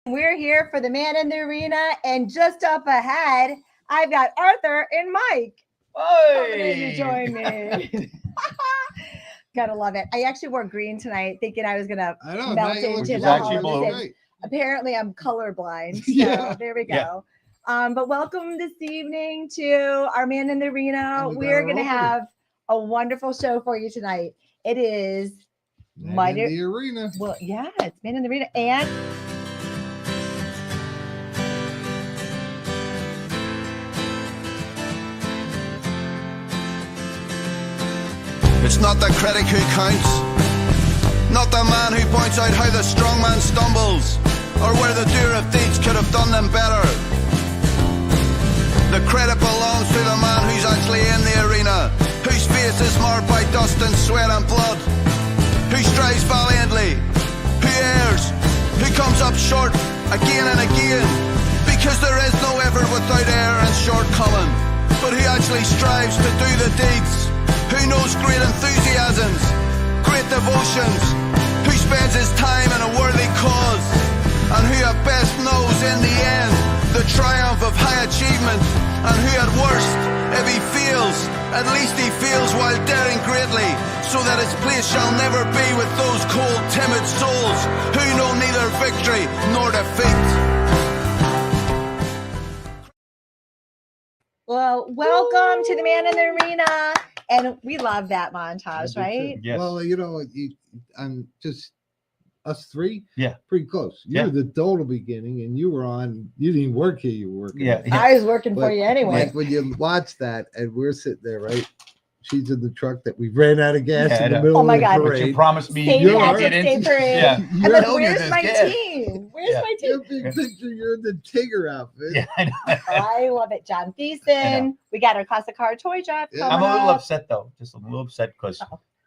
We're here for the Man in the Arena, and just up ahead, I've got Arthur and Mike. Coming in to join me. Gotta love it. I actually wore green tonight, thinking I was gonna melt into the holidays. Apparently, I'm colorblind. So there we go. But welcome this evening to our Man in the Arena. We're gonna have a wonderful show for you tonight. It is Man in the Arena. Well, yeah, it's Man in the Arena, and it's not the critic who counts, not the man who points out how the strong man stumbles, or where the doer of deeds could have done them better. The credit belongs to the man who's actually in the arena, whose face is marred by dust and sweat and blood, who strives valiantly, who errs, who comes up short again and again, because there is no effort without error and shortcoming, but who actually strives to do the deeds, who knows great enthusiasms, great devotions, who spends his time in a worthy cause, and who at best knows in the end the triumph of high achievement, and who at worst, if he fails, at least he fails while daring greatly, so that his place shall never be with those cold, timid souls who know neither victory nor defeat. well, welcome to the Man in the Arena. And we love that montage, right? Yes. Well, I'm just us three. Yeah. Pretty close. You were the total beginning, and you were on. You didn't even work here. You were working. Yeah. I was working for you anyway. Like when you watch that, and we're sitting there, right? She's in the truck that we ran out of gas in the middle of the parade. But you promised me State you Patrick's Day parade. Yeah. I'm like, where's my team? Where's my team? Your big picture, you're in the Tigger outfit. Yeah, I know. I love it. John Thiessen. We got our classic car toy drop. I'm a little upset though. Just a little upset because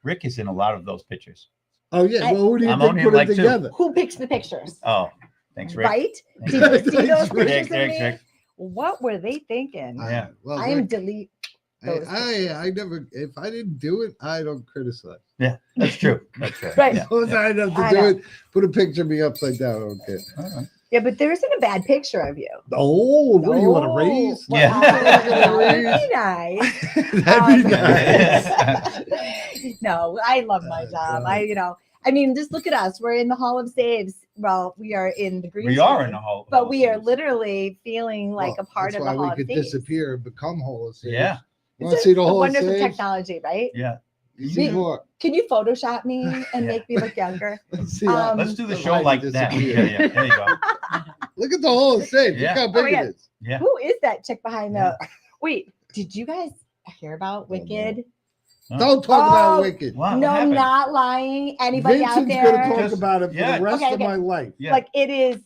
Rick is in a lot of those pictures. Oh yeah. Well, who do you think put it together? Who picks the pictures? Oh, thanks, Rick. Right? Thanks. Did you see those pictures Rick, of me? What were they thinking? Yeah. Well, I am delete. I never. If I didn't do it, I don't criticize. Yeah, that's true. That's right. Right. Yeah. As long as I have to do it, put a picture of me upside down. I don't care. Yeah, but there isn't a bad picture of you. Oh, what do you want to raise? Yeah. That'd be nice. That'd be nice. No, I love my job. I mean, just look at us. We're in the Hall of Saves. Well, we are in the green. We are in the Hall. But we are literally feeling like a part of the Hall of Saves. We could disappear and become Hall of Saves. Yeah. Want to see the Hall of Saves? Wonderful technology, right? Yeah. Can you Photoshop me and make me look younger? Let's see let's do the show like that. Yeah, there you go. Look at the Hall of Saves. Yeah. Look how big it is. Yeah. Who is that chick behind the? Wait, did you guys hear about Wicked? Don't talk about Wicked. Wow, no, I'm not lying. Anybody out there? Vincent's gonna talk about it for the rest of my life. Yeah. Like it is.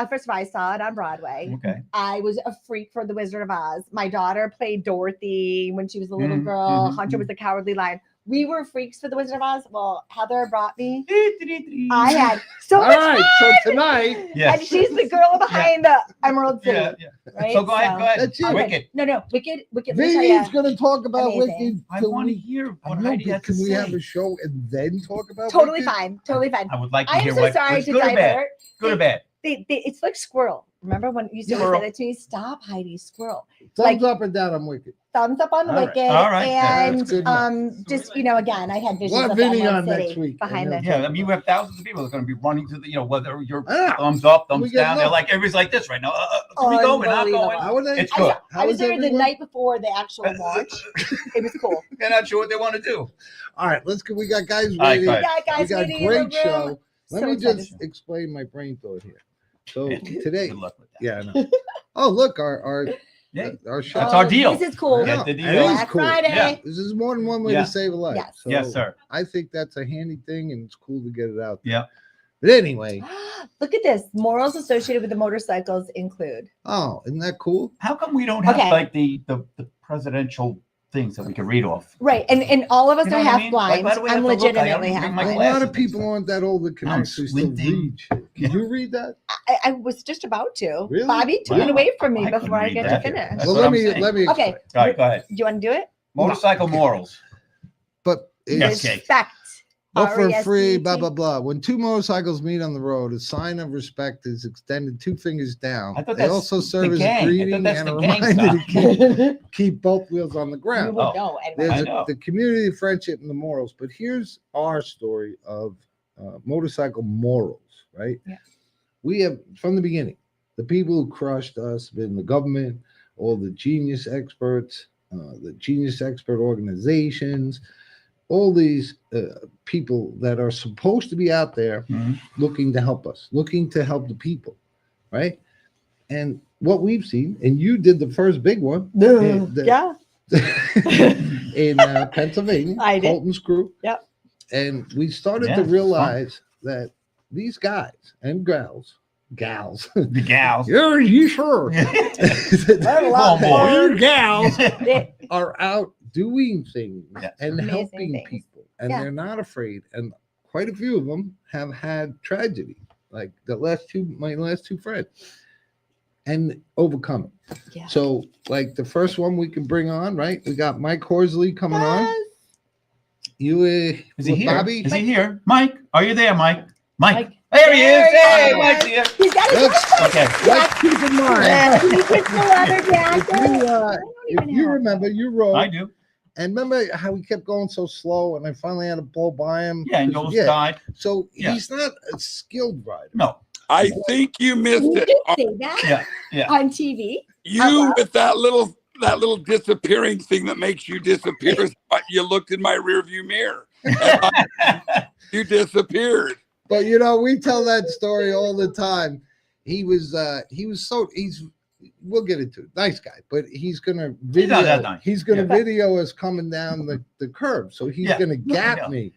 First of all, I saw it on Broadway. Okay. I was a freak for The Wizard of Oz. My daughter played Dorothy when she was a little girl. Hunter was the Cowardly Lion. We were freaks for The Wizard of Oz. Well, Heather brought me. I had so much fun. So tonight, and she's the girl behind the Emerald City. Yeah. Right? So go ahead. That's it. Wicked. No, Wicked. Vinny's going to talk about Amazing. Wicked. I want to hear what Heidi has to Can we say. have a show and then talk about Totally Wicked? fine. Totally fine. I would like to I hear am so what. sorry to Good or bad? divert. Good or bad? It's like squirrel. Remember when you used to say that to me? Stop, Heidi, squirrel. Thumbs up or down on Wicked. Thumbs up on the Wicked. All right. And just again, I had visions of Vinny Emerald on City next week. behind the. Yeah, I mean, you have thousands of people that are going to be running to the, whether you're thumbs up, thumbs down. They're like, everybody's like this right now. Can we go? We're not going. It's good. I was there the night before the actual launch. It was cool. They're not sure what they want to do. All right, let's go. We got guys waiting. We got a great show. Let me just explain my brain thought here. So today, good luck with that. Yeah, I know. Oh, look, our show. That's our deal. This is cool. Get the deal. It is cool. Friday. Yeah. This is more than one way to save a life. Yes. So Yes, sir. I think that's a handy thing, and it's cool to get it out there. Yeah. But anyway. Look at this. Morals associated with the motorcycles include. Oh, isn't that cool? How come we don't have like the presidential things that we can read off? Right. And all of us are half blind. Like, I'm legitimately half blind. A lot of people aren't that old that can actually still read. Can you read that? I was just about to. Really? Bobby took it away from me before I get to finish. Well, let me okay. All right, go ahead. Do you want to do it? Motorcycle morals. But respect. Both for free, RESPECT. blah, blah, blah. When two motorcycles meet on the road, a sign of respect is extended 2 fingers down. I thought They that's also serve the as a gang. I greeting thought that's and a the gang reminder to style. keep both wheels on the You ground. would Oh. know. Anyway. There's I know. the community, the friendship, and the morals. But here's our story of motorcycle morals, right? Yeah. We have, from the beginning, the people who crushed us, been the government, all the genius experts, the genius expert organizations, all these people that are supposed to be out there looking to help us, looking to help the people, right? And what we've seen, and you did the first big one. Yeah. In Pennsylvania, I did. Colton's crew. Yep. And we started to realize that these guys and gals, The gals. you sure? Homeboy. Gals are out doing things and Amazing helping things. people, and they're not afraid. And quite a few of them have had tragedy, like my last two friends, and overcome it. Yeah. So, like the first one we can bring on, right? We got Mike Horsley coming on. You Is he here? Bobby? Is he here? Mike, are you there, Mike? Mike. There There he is. he Hey, is. Mike's here. He's got his Okay. Let's keep in mind. Can you get the leather jacket? If you remember, you rode. I do. And remember how he kept going so slow, and I finally had to blow by him. Yeah, and you almost died. So he's not a skilled rider. No. I think you missed You it. did say that Yeah. on TV. You with that little disappearing thing that makes you disappear. You looked in my rearview mirror. You disappeared. But we tell that story all the time. We'll get into it. Nice guy, but he's gonna video. He's not that nice. He's gonna video us coming down the curb. So he's gonna gap me.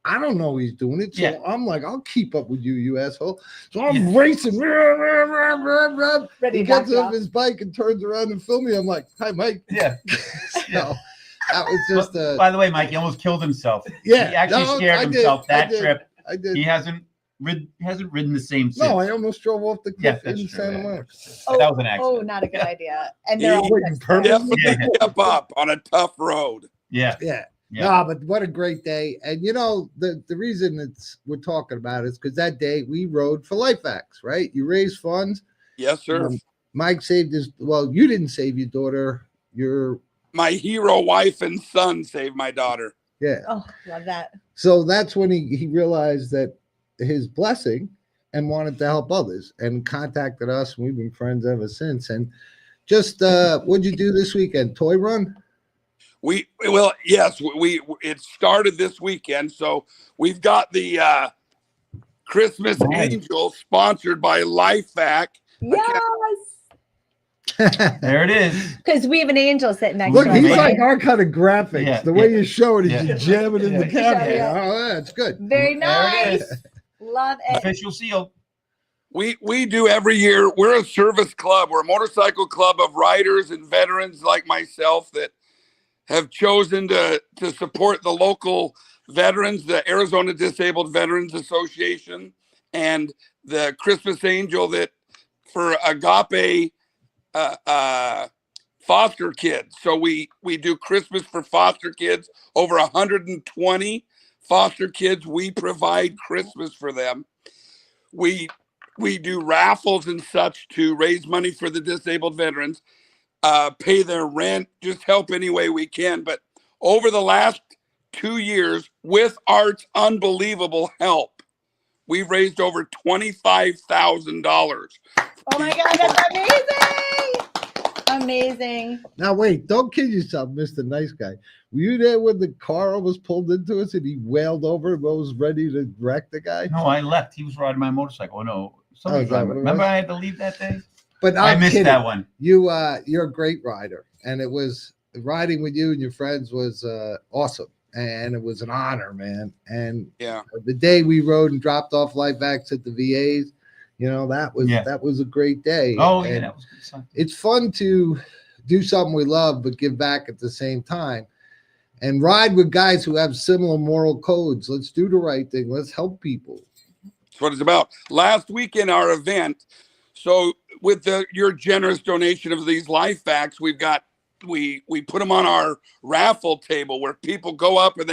I don't know he's doing it. So I'm like, I'll keep up with you, you asshole. So I'm racing. He gets off his bike and turns around and films me. I'm like, hi, Mike. Yeah. So that was just By the way, Mike, he almost killed himself. Yeah. He actually scared himself that trip. I did. He hasn't ridden the same since. No, I almost drove off the cliff in true, Santa Monica. That was an accident. Oh, not a good idea. And they're all Definitely step up on a tough road. Yeah. No, but what a great day. And the reason we're talking about it is because that day we rode for LifeVac, right? You raised funds. Yes, sir. Mike saved you didn't save your daughter. My hero wife and son saved my daughter. Yeah. Oh, love that. So that's when he realized that his blessing and wanted to help others and contacted us. We've been friends ever since. And just what'd you do this weekend? Toy run? It started this weekend. So we've got the Christmas Angel sponsored by LifeVac. Yes. There it is. Because we have an angel sitting next Look, to us. he's right? like our kind of graphics. Yeah, the way you show it is you jam it in the camera. Yeah. Oh, that's good. Very There it nice. is. Love it. Official seal. We do every year. We're a service club. We're a motorcycle club of riders and veterans like myself that have chosen to support the local veterans, the Arizona Disabled Veterans Association, and the Christmas Angel that for Agape foster kids. So we do Christmas for foster kids, over 120 foster kids. We provide Christmas for them. We do raffles and such to raise money for the disabled veterans, pay their rent, just help any way we can. But over the last 2 years, with Art's unbelievable help, we've raised over $25,000. Oh my God, that's amazing. Amazing. Now, wait, don't kid yourself, Mr. Nice Guy. Were you there when the car almost pulled into us and he wailed over and was ready to wreck the guy? No, I left. He was riding my motorcycle. No. Remember I had to leave that day? But I missed that one. You're a great rider. And it was riding with you and your friends was awesome. And it was an honor, man. And the day we rode and dropped off LifeVac at the VAs, that was a great day. Oh, and that was good stuff. It's fun to do something we love, but give back at the same time. And ride with guys who have similar moral codes. Let's do the right thing. Let's help people. That's what it's about. Last weekend, our event. So with your generous donation of these LifeVacs, we've got we put them on our raffle table where people go up and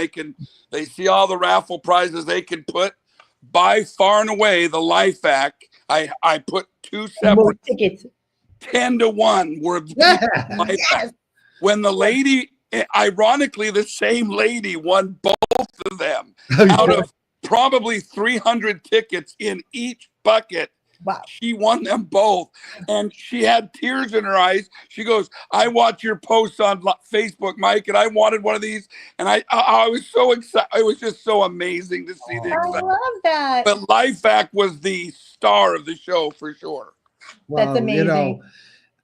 they see all the raffle prizes they can put. By far and away, the LifeVac, I put two separate tickets. 10-1 were Yes. when the lady, ironically, the same lady won both of them out of probably 300 tickets in each bucket. Wow. She won them both, and she had tears in her eyes. She goes, I watch your posts on Facebook, Mike, and I wanted one of these, and I was so excited. It was just so amazing to see the I love that. But LifeVac was the star of the show for sure. Well, That's amazing. You know,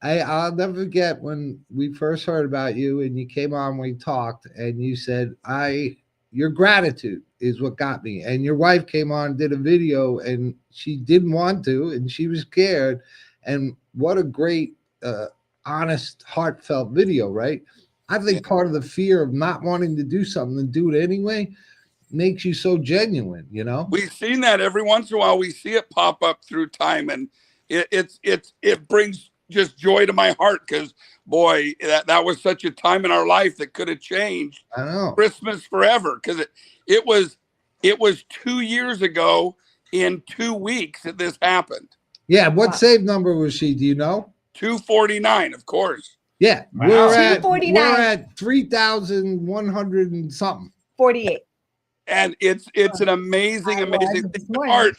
I'll never forget when we first heard about you and you came on, we talked, and you said, your gratitude is what got me. And your wife came on, did a video, and she didn't want to, and she was scared. And what a great, honest, heartfelt video, right? I think part of the fear of not wanting to do something and do it anyway makes you so genuine, you know? We've seen that every once in a while. We see it pop up through time, and it brings just joy to my heart, because boy, that was such a time in our life that could have changed I know. Christmas forever, because it was 2 years ago in 2 weeks that this happened. Yeah, what save number was she? Do you know? 249, of course. Yeah, Wow. we're at 3,100 and something. 48. And it's an amazing this thing. morning. Art,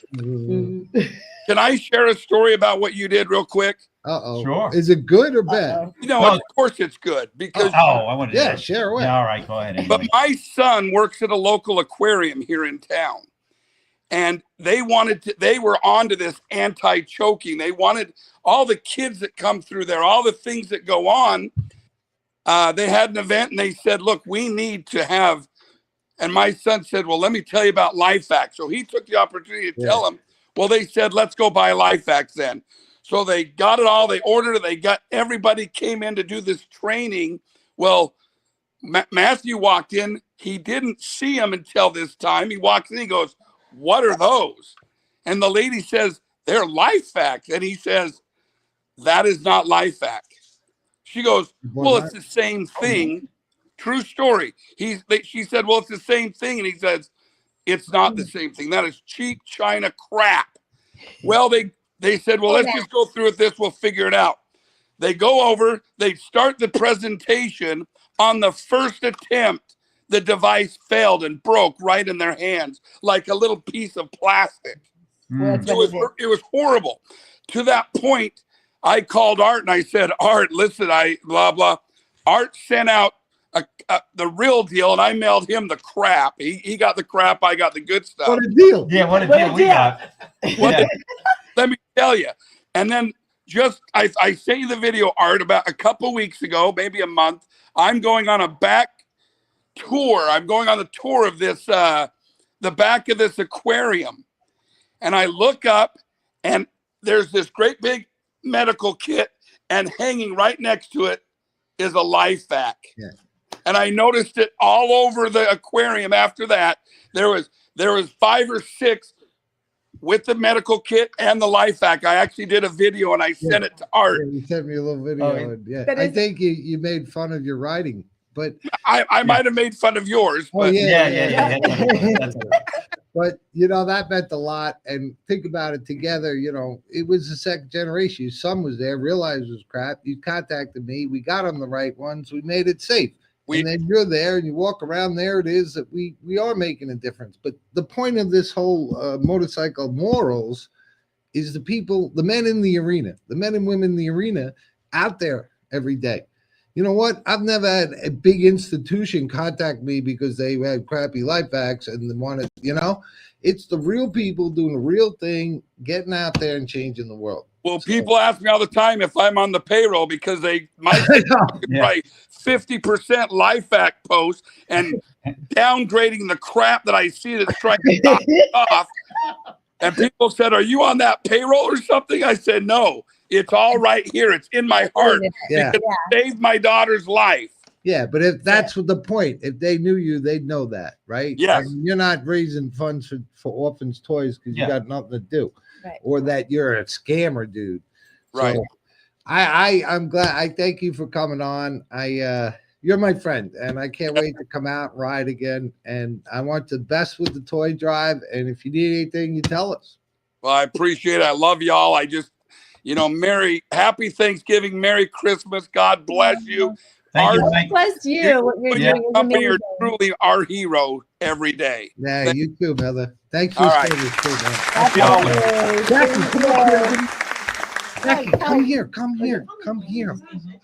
can I share a story about what you did real quick? Uh-oh. Sure. Is it good or bad? You know, Well, of course it's good, because I wanted to. Yeah, share away. Yeah, all right, go ahead. but Anyway. my son works at a local aquarium here in town, and they were onto this anti-choking. They wanted all the kids that come through there, all the things that go on. They had an event, and they said, look, we need to have, and my son said, well, let me tell you about LifeVac. So he took the opportunity to tell him. Well, they said, let's go buy LifeVac then. So they got it all. They ordered it. Everybody came in to do this training. Well, Matthew walked in. He didn't see him until this time. He walks in. He goes, what are those? And the lady says, they're LifeVac. And he says, that is not LifeVac. She goes, well, it's the same thing. True story. She said, well, it's the same thing. And he says, it's not the same thing. That is cheap China crap. Well, they said, well, let's just go through with this. We'll figure it out. They go over, they start the presentation. On the first attempt, the device failed and broke right in their hands, like a little piece of plastic. It was horrible. To that point, I called Art and I said, Art, listen, blah, blah. Art sent out the real deal, and I mailed him the crap. He got the crap, I got the good stuff. What a deal. Yeah, what a deal we got. Let me tell you. And then I sent you the video, Art, about a couple weeks ago, maybe a month. I'm going on a back tour. I'm going on the tour of this, the back of this aquarium. And I look up, and there's this great big medical kit, and hanging right next to it is a LifeVac. Yeah. And I noticed it all over the aquarium after that. There was 5 or 6 with the medical kit and the LifeVac. I actually did a video and I sent it to Art. Yeah, you sent me a little video. I think you made fun of your writing, but I might have made fun of yours. But Yeah. But you know, that meant a lot. And think about it together. You know, it was the second generation. Your son was there, realized it was crap. You contacted me. We got him the right ones. We made it safe. And then you're there and you walk around. There it is that we are making a difference. But the point of this whole motorcycle morals is the people, the men in the arena, the men and women in the arena out there every day. You know what? I've never had a big institution contact me because they had crappy LifeVacs and they wanted, you know, it's the real people doing the real thing, getting out there and changing the world. Well, people ask me all the time if I'm on the payroll because they might write 50% LifeVac posts and downgrading the crap that I see that's trying to knock it off. And people said, are you on that payroll or something? I said, no, it's all right here. It's in my heart. Because it saved my daughter's life. Yeah, but if that's what the point, if they knew you, they'd know that, right? Yes. I mean, you're not raising funds for orphans' toys because you got nothing to do. Right. Or that you're a scammer, dude. Right. So I'm glad. I thank you for coming on. You're my friend, and I can't wait to come out and ride again. And I want the best with the toy drive. And if you need anything, you tell us. Well, I appreciate it. I love y'all. I just, happy Thanksgiving, Merry Christmas. God bless you. Thank you, God Mike. bless you. What you're doing is Company are amazing. truly our hero every day. Yeah, you too, brother. Thanks for All right. service too, man. Happy holidays. Jackie, come here.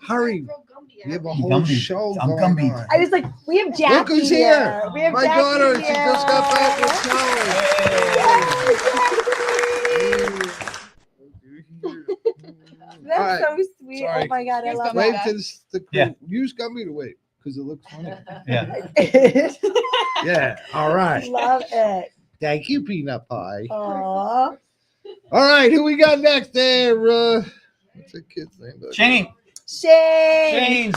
Hurry. We have a whole show going on. I was like, we have Jackie. Look who's here. We have My Jackie daughter. She here. just got back from college. That's so sweet. Sorry. Oh my God, I love Wave that. to the crew. Yeah. Use Gumby to wave because it looks funny. Yeah. Yeah. All right. Love it. Thank you, Peanut Pie. Aww. All right. Who we got next there? What's the kid's name? Shane. Shane.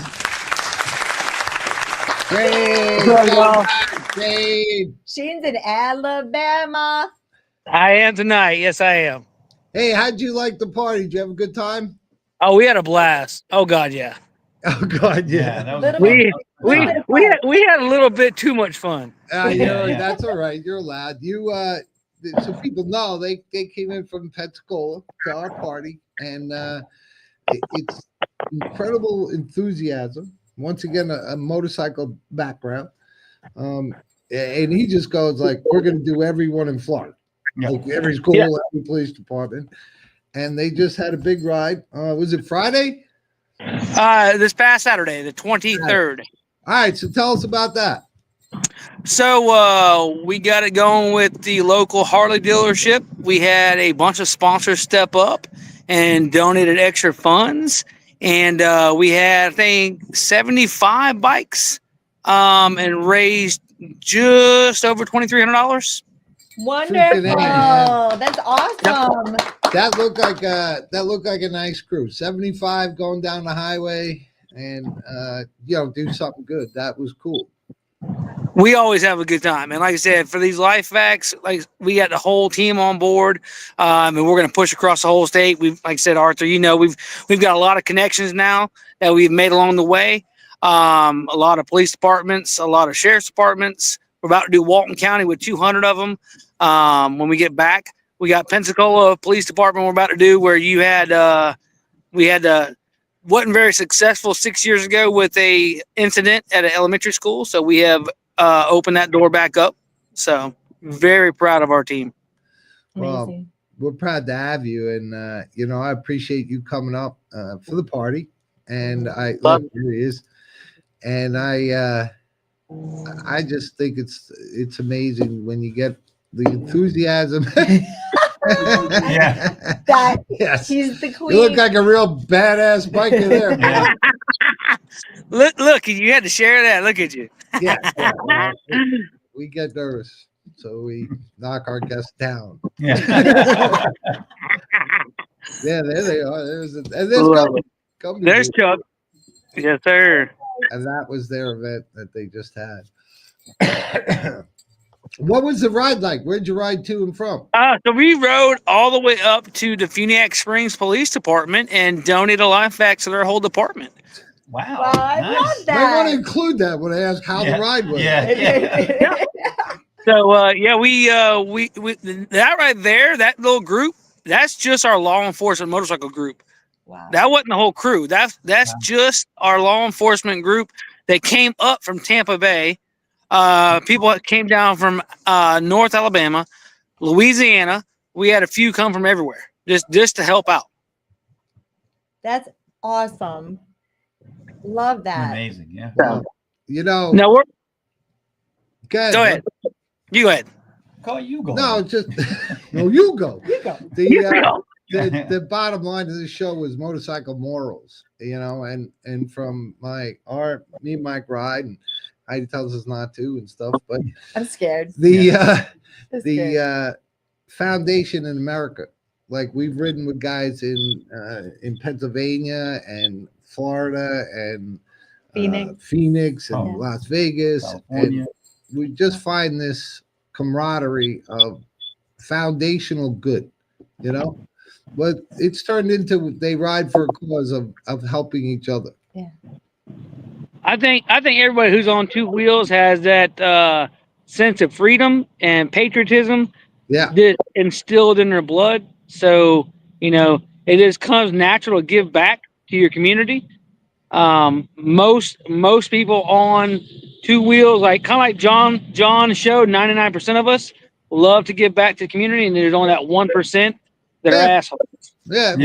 Shane's in Alabama. I am tonight. Yes, I am. Hey, how'd you like the party? Did you have a good time? Oh, we had a blast. Oh God, yeah. Oh God, Yeah, yeah. that was Little fun. We had a little bit too much fun. Yeah. That's all right. You're allowed. So people know they came in from Pensacola to our party, and it's incredible enthusiasm. Once again, a motorcycle background, and he just goes like, "We're going to do everyone in Florida, like every school, every police department," and they just had a big ride. Was it Friday? This past Saturday, the 23rd. All right, so tell us about that. So we got it going with the local Harley dealership. We had a bunch of sponsors step up and donated extra funds. And we had, I think, 75 bikes and raised just over $2,300. Wonderful. Yeah. That's awesome. That looked like a nice crew. 75 going down the highway and do something good. That was cool. We always have a good time. And like I said, for these LifeVacs, like we got the whole team on board. And we're going to push across the whole state. We've, like I said, Arthur, we've got a lot of connections now that we've made along the way. A lot of police departments, a lot of sheriff's departments. We're about to do Walton County with 200 of them. When we get back, we got Pensacola Police Department we're about to do where wasn't very successful 6 years ago with a incident at an elementary school. So we have opened that door back up. So very proud of our team. Amazing. We're proud to have you. And, I appreciate you coming up for the party. And look, here he is. And I just think it's amazing when you get the enthusiasm. Yeah. Yes. She's the queen. You look like a real badass biker there. Yeah. Look, you had to share that. Look at you. Yeah. We get nervous, so we knock our guests down. Yeah. Yeah, there they are. There's There's Chuck. Yes, sir. And that was their event that they just had. What was the ride like? Where'd you ride to and from? So we rode all the way up to the Funiac Springs Police Department and donated a LifeVac to their whole department. Wow. Wow, I Nice. love I want to that. include that when I ask how the ride was. Yeah. So we that right there, that little group, that's just our law enforcement motorcycle group. Wow. That wasn't the whole crew. That's just our law enforcement group that came up from Tampa Bay. People that came down from North Alabama, Louisiana. We had a few come from everywhere just to help out. That's awesome. Love that. Amazing. Yeah. Now we're go ahead. You go ahead. Call you go. No, just no. You go. You go. The bottom line of this show was motorcycle morals, and from me and Mike ride, and Heidi tells us not to and stuff, but I'm scared. The foundation in America, like we've ridden with guys in Pennsylvania and Florida and Phoenix and Las Vegas, California. and we just find this camaraderie of foundational good, but it's turned into they ride for a cause of helping each other. Yeah. I think everybody who's on two wheels has that sense of freedom and patriotism that instilled in their blood. So, it just comes natural to give back to your community. Most people on two wheels, like kind of like John showed, 99% of us love to give back to the community, and there's only that 1% that are assholes. Yeah,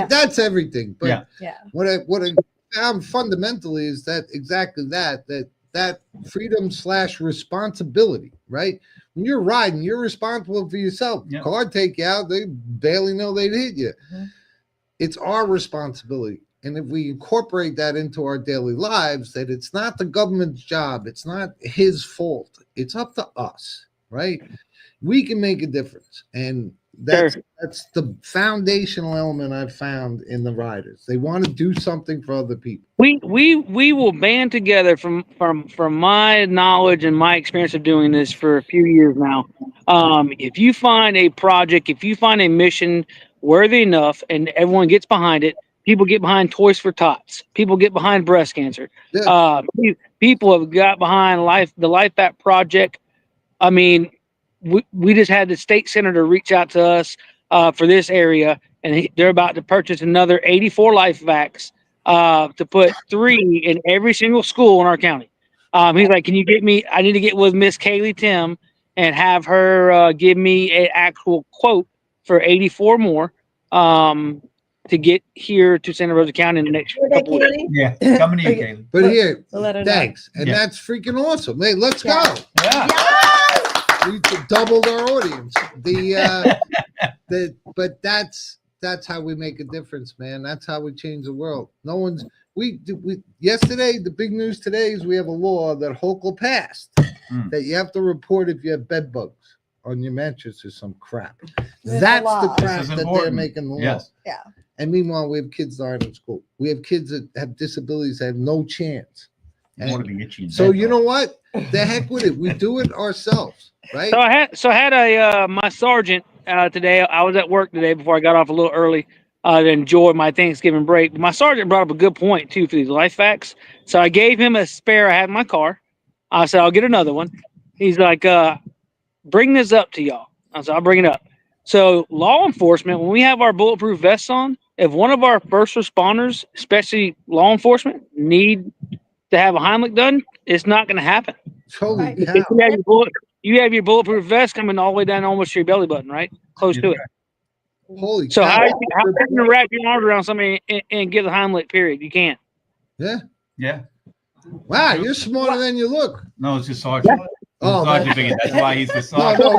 that's everything. But what I found fundamentally is that exactly that freedom / responsibility, right? When you're riding, you're responsible for yourself. Car take you out, they barely know they'd hit you. Mm-hmm. It's our responsibility. And if we incorporate that into our daily lives, that it's not the government's job, it's not his fault, it's up to us, right? We can make a difference. And that's the foundational element I've found in the riders. They want to do something for other people. We will band together from my knowledge and my experience of doing this for a few years now. If you find a project, if you find a mission worthy enough and everyone gets behind it, people get behind Toys for Tots. People get behind breast cancer. Yeah. People have got behind the LifeVac project. I mean, we just had the state senator reach out to us for this area, and they're about to purchase another 84 LifeVacs to put 3 in every single school in our county. He's like, can you get me? I need to get with Miss Kaylee Tim and have her give me an actual quote for 84 more. To get here to Santa Rosa County in the next couple of weeks. Yeah, coming to you, Kaylee. But here, thanks. And that's freaking awesome. Hey, let's go. Yeah. We doubled our audience. But that's how we make a difference, man. That's how we change the world. Yesterday, the big news today is we have a law that Hochul passed that you have to report if you have bed bugs on your mattress or some crap. That's the crap that they're making the law. Yes. Yeah. And meanwhile, we have kids that aren't in school. We have kids that have disabilities that have no chance. So you know what? The heck with it. We do it ourselves, right? So I had my sergeant today. I was at work today before I got off a little early to enjoy my Thanksgiving break. My sergeant brought up a good point too for these LifeVacs. So I gave him a spare I had in my car. I said, I'll get another one. He's like, bring this up to y'all. I said, I'll bring it up. So law enforcement, when we have our bulletproof vests on, if one of our first responders, especially law enforcement, need to have a Heimlich done, it's not going to happen. Holy cow. You have your bulletproof vest coming all the way down almost to your belly button, right? Close to it. Holy so cow. how are you going to wrap your arms around somebody and get the Heimlich, period? You can't. Yeah. Yeah. Wow, you're smarter than you look. No, it's just sergeant. Oh, that's why he's the sergeant. No,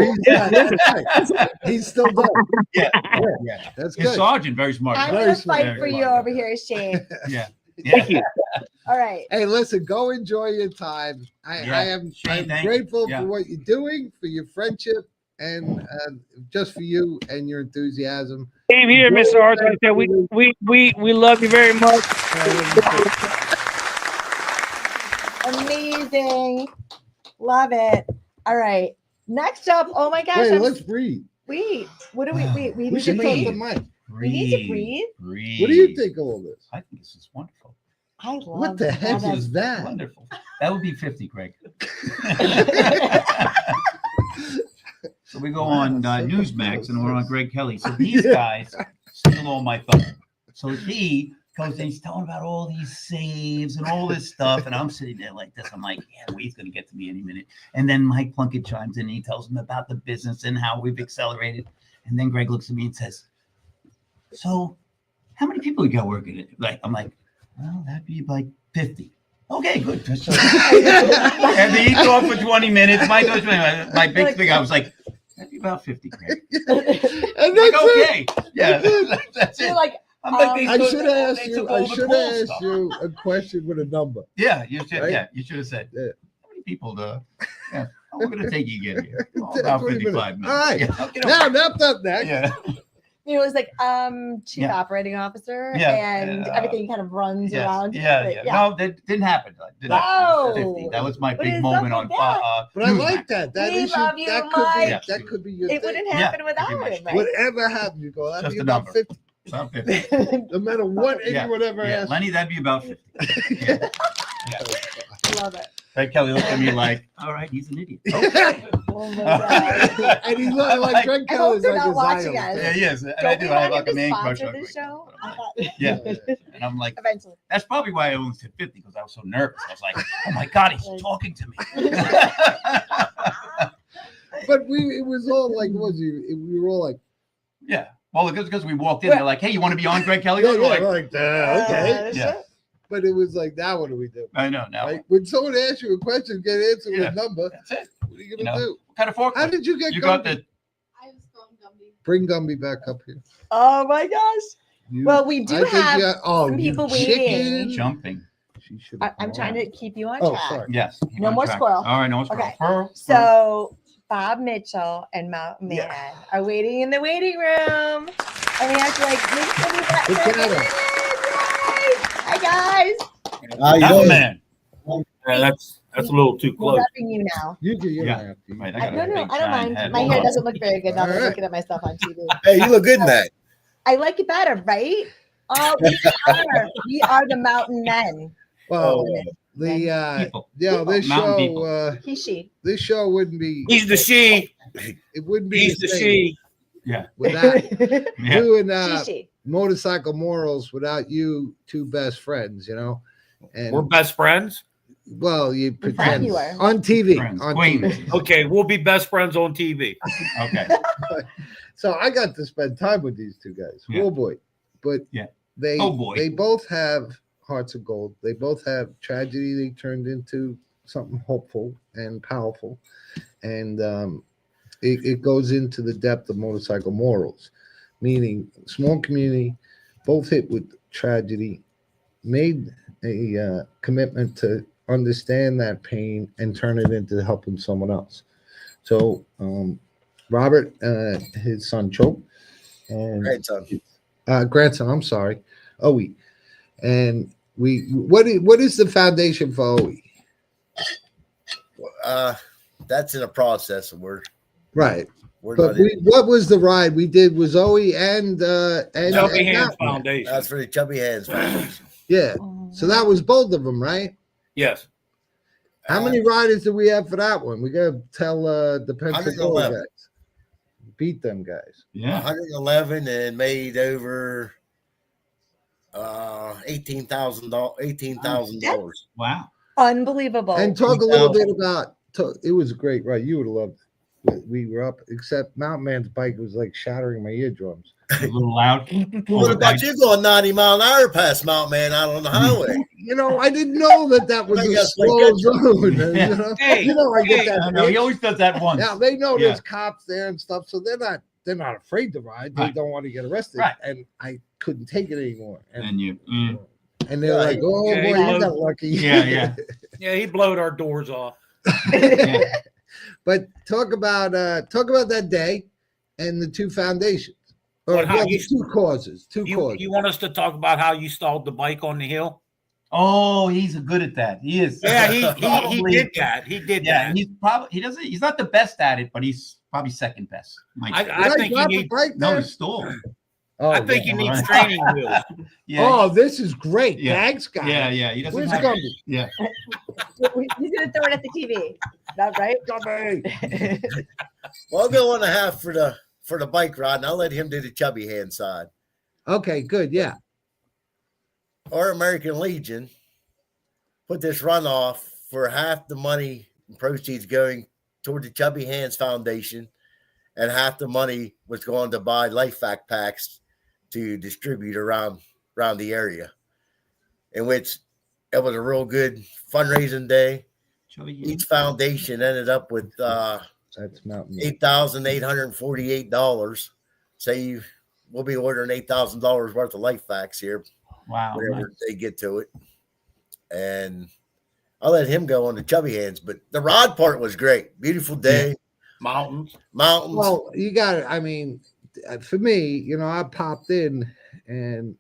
he's still dumb. Yeah, that's good. Good. Sergeant, very smart. I'm going to fight for you over here, Shane. Yeah. Thank you. All right. Hey, listen, go enjoy your time. I'm grateful for what you're doing, for your friendship, and just for you and your enthusiasm. Same here, Mr. Arthur. We love you very much. Amazing. Love it. All right. Next up, oh my gosh. Wait, let's breathe. Wait. What do we We should talk to Mike. We need to breathe. What do you think of all this? I think this is wonderful. I love What the heck is that? Wonderful. That would be 50, Greg. So we go on Newsmax and we're on Greg Kelly. So these guys steal all my thunder. So he goes and he's telling about all these saves and all this stuff. And I'm sitting there like this. I'm like, yeah, Wade's going to get to me any minute. And then Mike Plunkett chimes in and he tells him about the business and how we've accelerated. And then Greg looks at me and says, so how many people you got working it? Like, I'm like, well, that'd be like 50. Okay, good. So, and he talked for 20 minutes. My big thing, I was like, that'd be about 50, Greg. And like, okay. Yeah, that's it. Like, I should ask you a question with a number. Yeah, you should. Right? Yeah, you should have said. Yeah. How many people? Yeah, how long going to take you to get here? About 55 minutes. All right. Yeah. Now, wrapped up next. Yeah. You know, it's like chief Yeah. operating officer, Yeah, and everything kind of runs around. But No, that didn't happen. Didn't happen. Oh. 50. That was my But big it's moment stuff on. like that. But I Newsmax. like that. That We is love you, that Mike. that could be your It thing. wouldn't happen Yeah, pretty without much. him, right? Whatever happened, you go. That'd Just be a about number. 50. About 50. No matter what Yeah, anyone ever Yeah, asked. Lenny, that'd be about 50. Yeah. Love it. Greg Kelly looked at me like, all right, he's an idiot. Oh my god. And he's like Greg I hope Kelly's they're like not his watching idol. us. Yeah, he is. And I Don't do. we I have want like him a to man crush sponsor on this Greg show? Kelly. Yeah. And I'm like, Eventually. that's probably why I only said 50 because I was so nervous. I was like, oh my God, he's talking to me. But it was all like, we were all like, Yeah. Well, because we walked in, they're like, hey, you want to be on Greg Kelly? We're like, okay. Yeah. But it was like, now what do we do? I know now. Right? When someone asks you a question, get an answer with Yeah. a number. That's it. What are you gonna do? What kind of fork? How did you get You got Gumby? the I was from Gumby. Bring Gumby back up here. Oh my gosh. You- Well, we do I think have you some people waiting. jumping. She should I'm trying to keep you on Oh, track. sorry. Yes. No on more track. squirrel. All right, no more squirrel. Okay. Squirrel. So Bob Mitchell and Mountain Man Yeah. are waiting in the waiting room. And we have to like make sure we got Look at them him. in. Hi guys. Mountain Man. Yeah, that's a little too We're close. repping you now. You do. You Yeah. don't have to. Right, I I got a don't know. big I don't giant mind. head. My Hold hair on. doesn't look very good now that I'm Alright. looking at my stuff on TV. Hey, you look good in that. I like it better, right? Oh, we are the Mountain Men. Well, Women. the People. this Mountain show people. He, she. this show wouldn't be. He's the she. It wouldn't be He's the same she. without Yeah. doing She. motorcycle morals without you two best friends. You know, and We're best friends. well, you pretend You are. on TV. Friends. On Queens. TV. Okay, we'll be best friends on TV. Okay. So I got to spend time with these two guys. Yeah. Oh boy, but Yeah. they Oh, boy. they both have hearts of gold. They both have tragedy. They turned into something hopeful and powerful, and it goes into the depth of motorcycle morals, meaning small community, both hit with tragedy, made a commitment to understand that pain and turn it into helping someone else. So Robert, his son Chope, and Grandson. grandson, I'm sorry, Owie, and what is the foundation for Owie? That's in a process, and we're Right, not but in. what was the ride we did? Was Owie and Chubby Hands Mountain. Foundation. That's for the Chubby Hands Foundation. Yeah, so that was both of them, right? Yes. How many riders do we have for that one? We gotta tell the Pensacola 111. guys, beat them guys. Yeah. 111 and made over $18,000. Wow. Unbelievable. And talk a little bit about. It was great, right? You would have loved. We were up, except Mountain Man's bike was like shattering my eardrums. A little loud. What about you going 90 mile an hour past Mount Man out on the highway? You know, I didn't know that was I a guess slow like zone. Yeah. You know, Hey, you know, I get hey, that. I know, he always does that once. Now they know Yeah. there's cops there and stuff, so they're not afraid to ride. They Right. don't want to get arrested, Right. and I couldn't take it anymore. And you. And they're like, "Oh Okay, boy, well, you got lucky." Yeah, yeah. Yeah, he blowed our doors off. Yeah. But talk about that day and the two foundations, or What, how well, the you- two causes. Two causes. You want us to talk about how you stalled the bike on the hill? Oh, he's good at that. He is. Yeah, he Probably- did that. He did Yeah, that. he's not the best at it, but he's probably second best. Might I say. I Did think you drop need. a bike No, there? he's stalled. Oh, I think yeah. you need Right. training wheels. Yeah. Oh, this is great. Yeah. Thanks, guys. Yeah, yeah. He doesn't Where's have Gumby? Yeah. He's gonna throw it at the TV. That right? Gumby. Well, I'll go on a half for the bike ride, and I'll let him do the Chubby Hand side. Okay, good. Yeah. Our American Legion put this runoff for half the money and proceeds going toward the Chubby Hands Foundation, and half the money was going to buy LifeVac packs to distribute around the area, in which it was a real good fundraising day. Each foundation ended up with That's Mountain. $8,848. Say we'll be ordering $8,000 worth of LifeVacs here, Wow. whenever they get to it. And I'll let him go on the Chubby Hands, but the rod part was great. Beautiful day, Mountains. mountains. Well, you got it. I mean, for me, I popped in and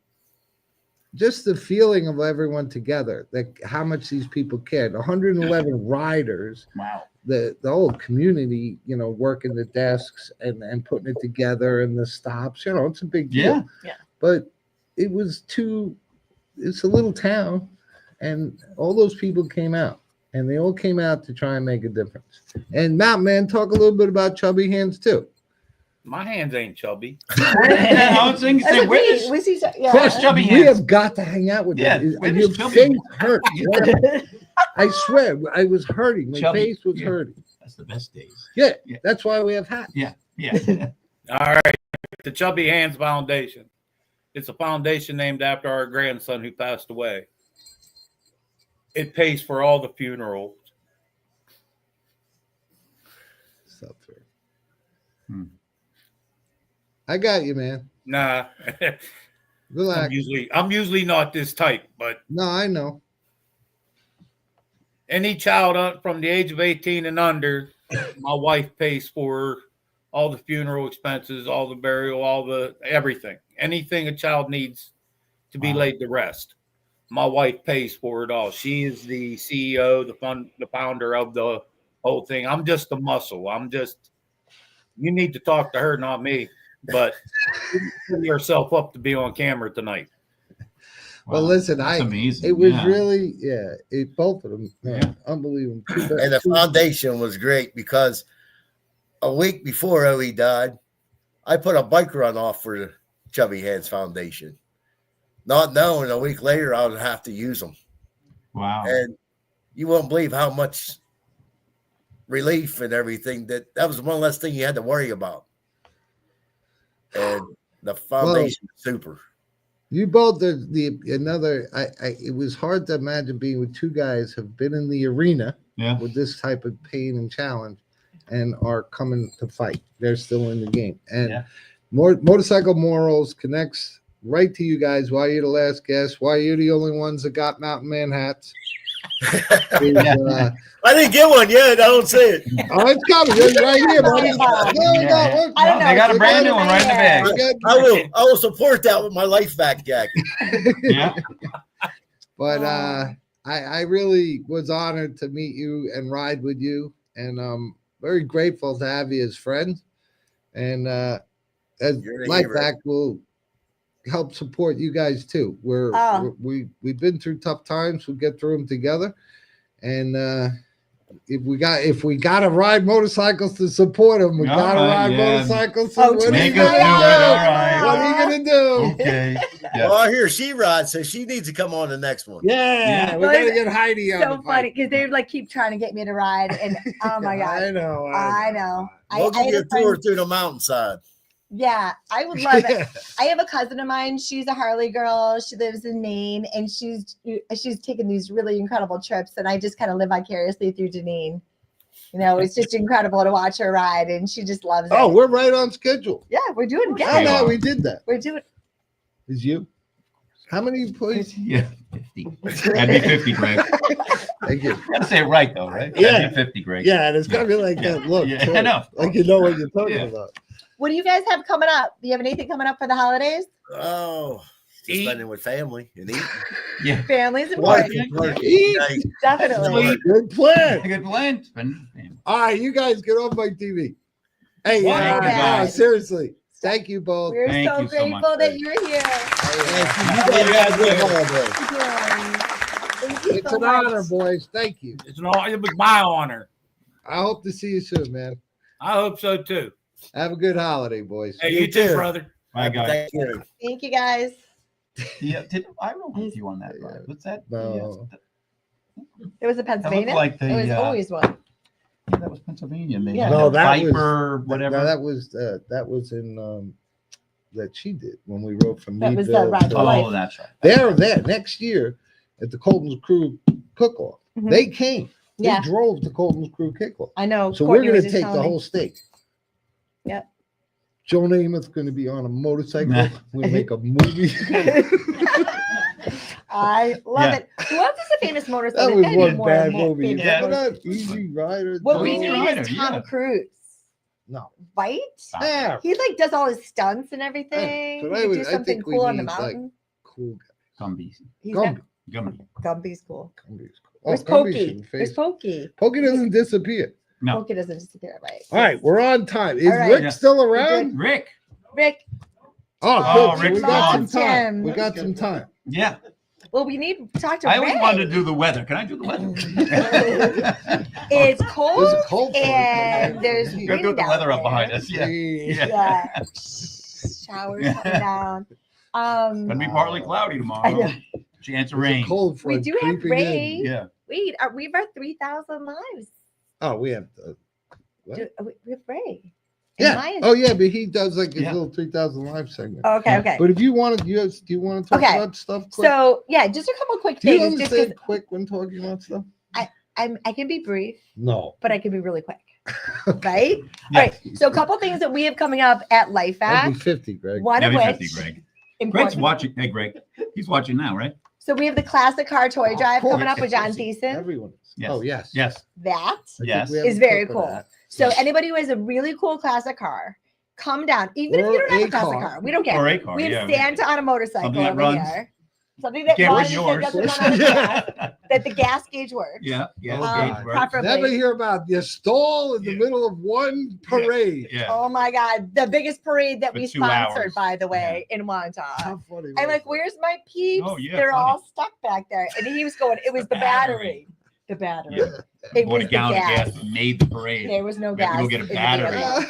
just the feeling of everyone together, like how much these people cared. 111 riders. Wow. The whole community, working the desks and putting it together and the stops, it's a big deal. Yeah. Yeah. But it's a little town, and all those people came out, and they all came out to try and make a difference. And Mountain Man, talk a little bit about Chubby Hands too. My hands ain't chubby. I was thinking, say, where's Plus, Chubby we Hands? have got to hang out with Yeah, them. where And your does Chubby face Hands- hurt. I swear, I was hurting. My Chubby, face was yeah. hurting. That's the best days. Yeah, Yeah. that's why we have hats. Yeah. Yeah. All right. The Chubby Hands Foundation. It's a foundation named after our grandson who passed away. It pays for all the funerals. Suffer. Hmm. I got you, man. Nah. Relax. I'm usually not this type, but No, I know. any child from the age of 18 and under, my wife pays for all the funeral expenses, all the burial, all the everything. Anything a child needs to be Wow. laid to rest, my wife pays for it all. She is the CEO, the founder of the whole thing. I'm just the muscle. You need to talk to her, not me. But put yourself up to be on camera tonight. Well, listen, That's amazing. it was Yeah. really, both of them, Yeah. unbelievable. And the foundation was great because a week before he died, I put a bike run off for the Chubby Hands Foundation, not knowing a week later I would have to use them. Wow. And you won't believe how much relief and everything that was one less thing you had to worry about. And the foundation is super. You both it was hard to imagine being with two guys who have been in the arena Yeah. with this type of pain and challenge and are coming to fight. They're still in the game. And Yeah. Motorcycle Morals connects right to you guys. Why you're the last guest, why you're the only ones that got Mountain Man hats. I didn't get one yet. I don't say it. Oh, it's coming. It's right here, buddy. Yeah. I don't know. They got a brand new one right in the bag. I will support that with my LifeVac jacket. Yeah. But I really was honored to meet you and ride with you, and very grateful to have you as friends. And as You're the hero. LifeVac will help support you guys too. We've been through tough times. We'll get through them together. And if we gotta ride motorcycles to support them, we All gotta right, ride yeah. motorcycles. Oh, What are Make you us gonna do it. do? All right. What are you gonna do? Okay. Well, I hear she rides, so she needs to come on the next one. Yeah, we Well, gotta get Heidi on. So the funny bike. because they like keep trying to get me to ride, and oh my god, I know. I know. We'll give had you a a tour friend- through the mountainside. Yeah, I would love it. I have a cousin of mine. She's a Harley girl. She lives in Maine, and she's taken these really incredible trips. And I just kind of live vicariously through Janine. It's just incredible to watch her ride, and she just loves it. Oh, we're right on schedule. Yeah, we're doing good. Oh, no, we did that. We're doing. Is you? How many points? Yeah. 50. That'd be 50, Greg. Thank you. Gotta say it right though, right? Yeah. That'd be 50, Greg. Yeah, and it's gotta be like Yeah. that look. Yeah, too. I know. Like you know what you're talking Yeah. about. What do you guys have coming up? Do you have anything coming up for the holidays? Oh, just spending with family and eating. Yeah. Family's Watching important. turkey. Eat. Nice. Definitely. Good plan. Good plan. All right, you guys get off my TV. Hey, Wow. yeah, Guys. seriously. Thank you both. We're Thank so you so much, grateful that Greg. you're here. Thank you. You guys have a good holiday. Thank you It's so an much. honor, boys. Thank you. It was my honor. I hope to see you soon, man. I hope so too. Have a good holiday, boys. Hey, You you too, too. brother. My God. Thank you. Thank you, guys. Yeah. I rode with you on that ride. What's that? No. It was a Pennsylvania. like the, it was always one. Yeah, that was Pennsylvania, maybe. Yeah. No, that was- Viper, whatever. No, that was in that she did when we rode from That was the Meadville ride to- for life. Oh, that's right. They're there next year at the Colton's Crew cook-off. Mhm. They came. Yeah, They drove to Colton's Crew kickoff. I know. So Courtney we're was going to just take telling the me. whole state. Yep. Joe Namath's going to be on a motorcycle. Nah. We'll make a movie. I love Yeah. it. Who else is a famous motorcycle? That There's was gotta be one more bad and more movie. famous Yeah. Remember motorcycles. that? Easy Rider. What Joe? we Easy need Rider, is Tom yeah. Cruise. No. Right? There. He like does all his stunts and everything. but He I could would- do I something think we cool on the need, like, mountain. Cool guy. Gumby. He's not, Gumby. Gumby's cool. Gumby's cool. Where's Gumby Pokey? should Where's face- Pokey? Pokey doesn't disappear. No. Pokey doesn't disappear, right? All right, we're on time. Is All right. Rick Yeah. still good. around? Rick. Rick. Oh, Oh, good. So Rick's we got gone. some time. Tim. We got some time. Yeah. Well, we need to talk to I always Ray. wanted to do the weather. Can I do the weather? It's cold, There's a cold front and coming. there's We're gonna do wind the weather out up behind there. us. Yeah. Yeah. Showers coming down. Gonna be partly cloudy I tomorrow. know. Chance of There's a rain. cold We front do have creeping Ray. in. Yeah. Wait, we've our 3,000 lives. Oh, we have. What? We have Ray. Yeah. Oh, yeah, but he does like his Yeah. little 3,000 live segment. Okay, Yeah. okay. But if you want to, do you want to talk Okay. about stuff quick? So yeah, just a couple quick do you things. Just understand 'cause quick when talking about stuff? I can be brief, No. but I can be really quick. Right? Yeah. All right. So a couple things that we have coming up at That'd LifeVac. be 50, Greg. One of Maybe which 50, Greg. Greg's important. watching. Hey, Greg. He's watching now, right? So we have the classic car toy drive course. coming up with John Yes, Thiessen. Everyone is. Yes. Oh, yes. Yes. That I think Yes. we have is a very clip of cool. that. So anybody who has a really cool classic car, come down. Even if Or you don't have a a classic car. car, we don't Or care. a car. We have Yeah. Santa on a motorcycle Something that over runs. here. Something that Can't run runs that yours. doesn't run out of gas, that the gas gauge works. Yeah. Yeah. Oh, Gauge God. works. Preferably. Never hear about you stall in the Yeah. middle of one parade. Yeah. Oh my God. The biggest parade that For we 2 sponsored, hours. by the way, in Wantagh. How funny I'm was like, that? where's my peeps? Oh, yeah, They're all funny. stuck back there. And he was going, it was the battery. The battery. Yeah. It Bought was a the gallon of gas. gas and made the parade. There was no We had to gas. go get a in the battery. vehicle.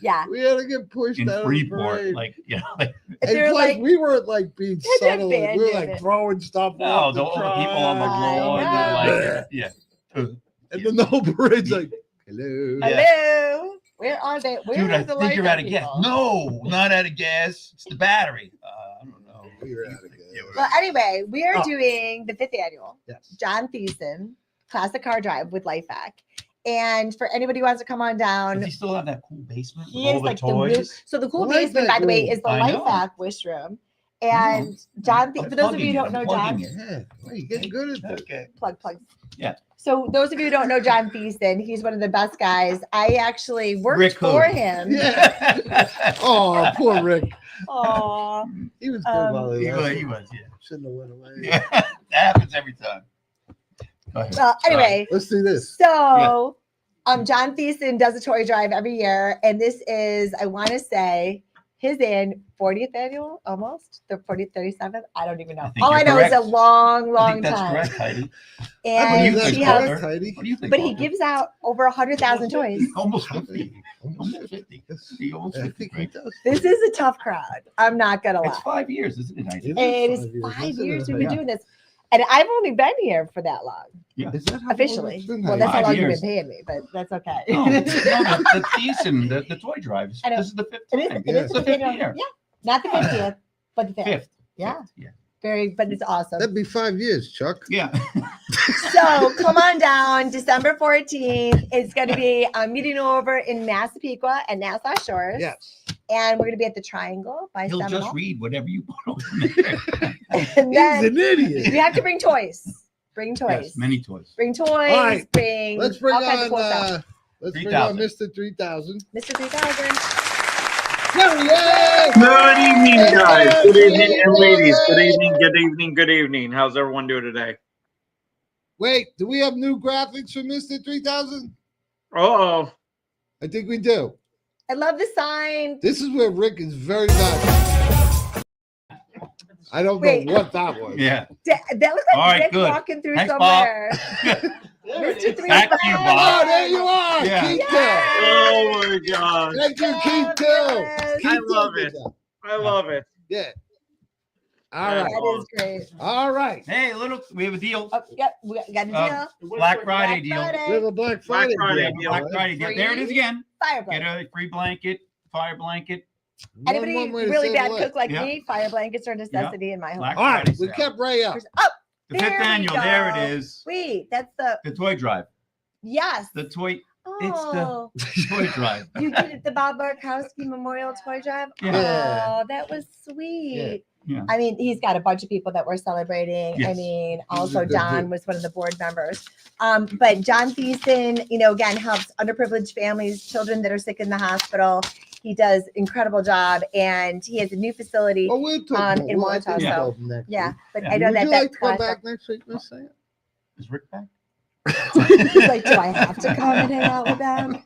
Yeah. We had to get pushed In out of the Freeport, parade. like And They're plus, like, we weren't like being They'd subtle. We were abandon like it. throwing stuff. no, off the, all the people on the I lawn, know. they're like, yeah. And then the whole parade's like, hello. Yeah. hello. Where are they? Where Dude, are I the think you're LifeVac out of gas. people? No, not out of gas. It's the battery. I don't know. We're out of gas. Yeah, we're Well, anyway, we are Oh. doing the 5th annual Yes. John Thiessen Classic Car Drive with LifeVac. And for anybody who wants to come on down, Does he still have that cool basement with he all is the like toys? so the cool LifeVac basement, by the way, room. is the I know. LifeVac wish room. And John, I'm for those of you who plugging don't it, know I'm John, plugging it. Yeah. Well, you're getting good at this. Okay. plug. Yeah. So those of you who don't know John Thiessen, he's one of the best guys. I actually worked Rick who? for him. Yeah. Oh, poor Rick. Aw. He was good while he He was, lasted. he was, yeah. Shouldn't have went away. Yeah, that happens every time. Go ahead. Well, anyway, Let's do this. so John Thiessen does a toy drive every year, and this is, I want to say, his 40th annual, almost the 40th, 37th. I don't even know. think All I you're know is a correct. long, I long think that's time. correct, Heidi. I And believe that's he that's has, correct. correct, Heidi. What do you think? but he Walter? gives out over 100,000 toys. Almost 50. Almost Almost 50. He almost I 50, think he Greg. does. This is a tough crowd. I'm not gonna lie. It's 5 years, isn't it, Heidi? It It is 5 years we've been doing this, and I've only been here for that long Is that how long officially. it's been, Well, Heidi? that's how 5 long you've years. been paying me, but that's okay. No, the Thiessen, the toy drive. I know. This is the 5th It is. time. It Yeah. is It's the the 5th 50th. year. Yeah, not the 50th, but the 5th. 5th. Yeah. Yeah. Very, but it's awesome. That'd be 5 years, Chuck. Yeah. So come on down, December 14th. It's going to be meeting over in Massapequa and Nassau Shores. Yes. And we're going to be at the Triangle by He'll Seminole. just read whatever you put on there. And He's then an idiot. you have to bring toys. Bring toys. Yes, many toys. Bring toys. right. Bring Let's bring all kinds of on cool stuff. let's bring on 3,000. Mr. 3000. Mr. 3000. There he is! Good evening, guys. Good evening, and ladies. Good Yay! evening, good evening, good evening. How's everyone doing today? Wait, do we have new graphics for Mr. 3000? Uh-oh. I think we do. I love the sign. This is where Rick is very nice. I don't Wait. know what that was. Yeah. That looks like All right, Rick good. walking through Thanks, Bob. somewhere. Mr. Back to you, 3000. Bob. Oh, there you are. Yeah. Keith Oh my gosh. Till. Thank you, Keith Till. Yes. Keith I Till love did it. that. I love it. Yeah. All That right. That is great. All right. Hey, we have a deal. Oh, yep, we got a deal. Black Friday deal. We have Friday. a Black Friday. Friday deal. deal. Black Friday deal. There it is again. Fire Get blanket. a free blanket, fire blanket. Anybody One way to really save bad a life. cook like Yeah. me, fire blankets are a necessity in my home. Black All right. Friday We sale. kept Ray up. Oh, The there 5th we annual. There go. it is. wait, that's the The toy drive. yes. The toy Oh, toy drive. you did it the Bob Barkowski Memorial Toy Drive. Yeah. Oh, that was sweet. Yeah. I mean, he's got a bunch of people that we're celebrating. I Yes. mean, a also good Don dude. was one of the board members. But John Thiessen, again, helps underprivileged families, children that are sick in the hospital. He does incredible job, and he has a new facility. Well, we'll talk more. in Well, I think Wauwatosa. we'll go next Yeah, week. but Yeah. I know Would that you like that's to come cost- back next week, Miss Sam? Is Rick back? He's like, do I have to come and hang out with them?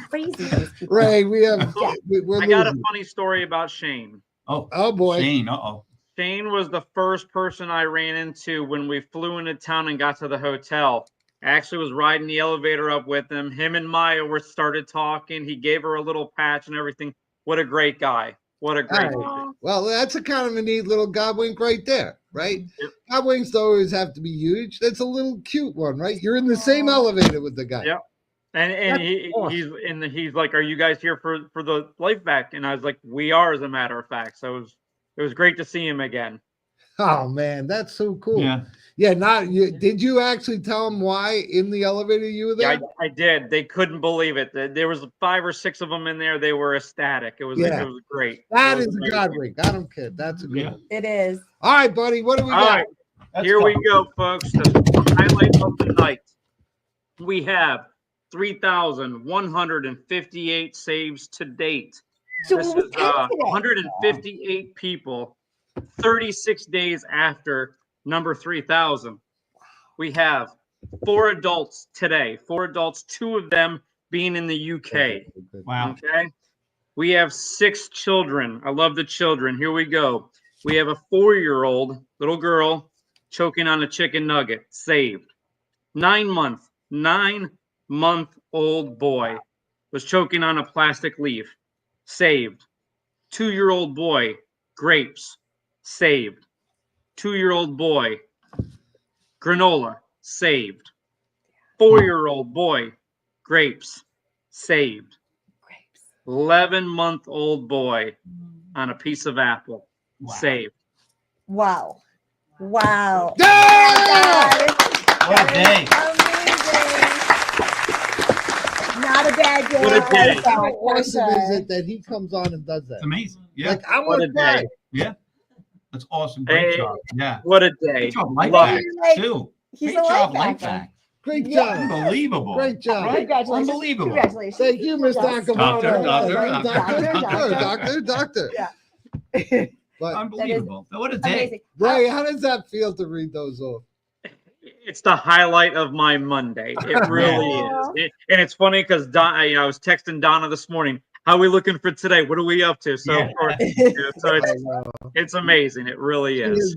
Crazy these people. Ray, we have. Yeah. We're I got a losing. funny story about Shane. Oh, Oh boy. Shane. Uh-oh. Shane was the first person I ran into when we flew into town and got to the hotel. I actually was riding the elevator up with him. Him and Maya started talking. He gave her a little patch and everything. What a great guy. What a great All guy. right. Well, that's a kind of a neat little God wink right there, right? Yep. God winks don't always have to be huge. That's a little cute one, right? You're in the same elevator with the guy. Yep. And That's awesome. he's like, are you guys here for the LifeVac? And I was like, we are, as a matter of fact. So it was great to see him again. Oh man, that's so cool. Yeah. Yeah. Did you actually tell him why in the elevator you were there? Yeah, I did. They couldn't believe it. There was 5 or 6 of them in there. They were ecstatic. It was great. That It is was a God amazing. wink. I don't care. That's a good Yeah. one. It is. All right, buddy. What do we All got? right, That's here we fun. go, folks. The highlight of the night. We have 3,158 saves to date. So This what was is counted today? 158 people, 36 days after number 3,000. We have 4 adults today. 4 adults, 2 of them being in the UK. Wow. Okay. We have 6 children. I love the children. Here we go. We have a 4-year-old little girl choking on a chicken nugget, saved. 9-month-old boy was choking on a plastic leaf, saved. 2-year-old boy, grapes, saved. 2-year-old boy, granola, saved. 4-year-old boy, grapes, saved. 11-month-old boy on a piece of apple, Wow. saved. Wow. Wow. Yeah! What a day. Amazing. Not a bad day. What a day. How for awesome is sure. it that he comes on and does that? It's amazing. Yeah. Like I What want a to try. day. Yeah. That's awesome. Great Hey. job. Yeah. What a day. Great job. Love LifeVac, it. too. He's Great a job, LifeVac. LifeVac. Great Yeah. job. Unbelievable. Great job. Right? Congratulations. Unbelievable. Congratulations. Thank you, Miss Yes. Nakamoto. Doctor. Yeah. But Unbelievable. What a day. Amazing. Ray, how does that feel to read those off? It's the highlight of my Monday. It really is. And it's funny because I was texting Donna this morning. How are we looking for today? What are we up to? So, Yeah. so I know. it's amazing. It really She is. is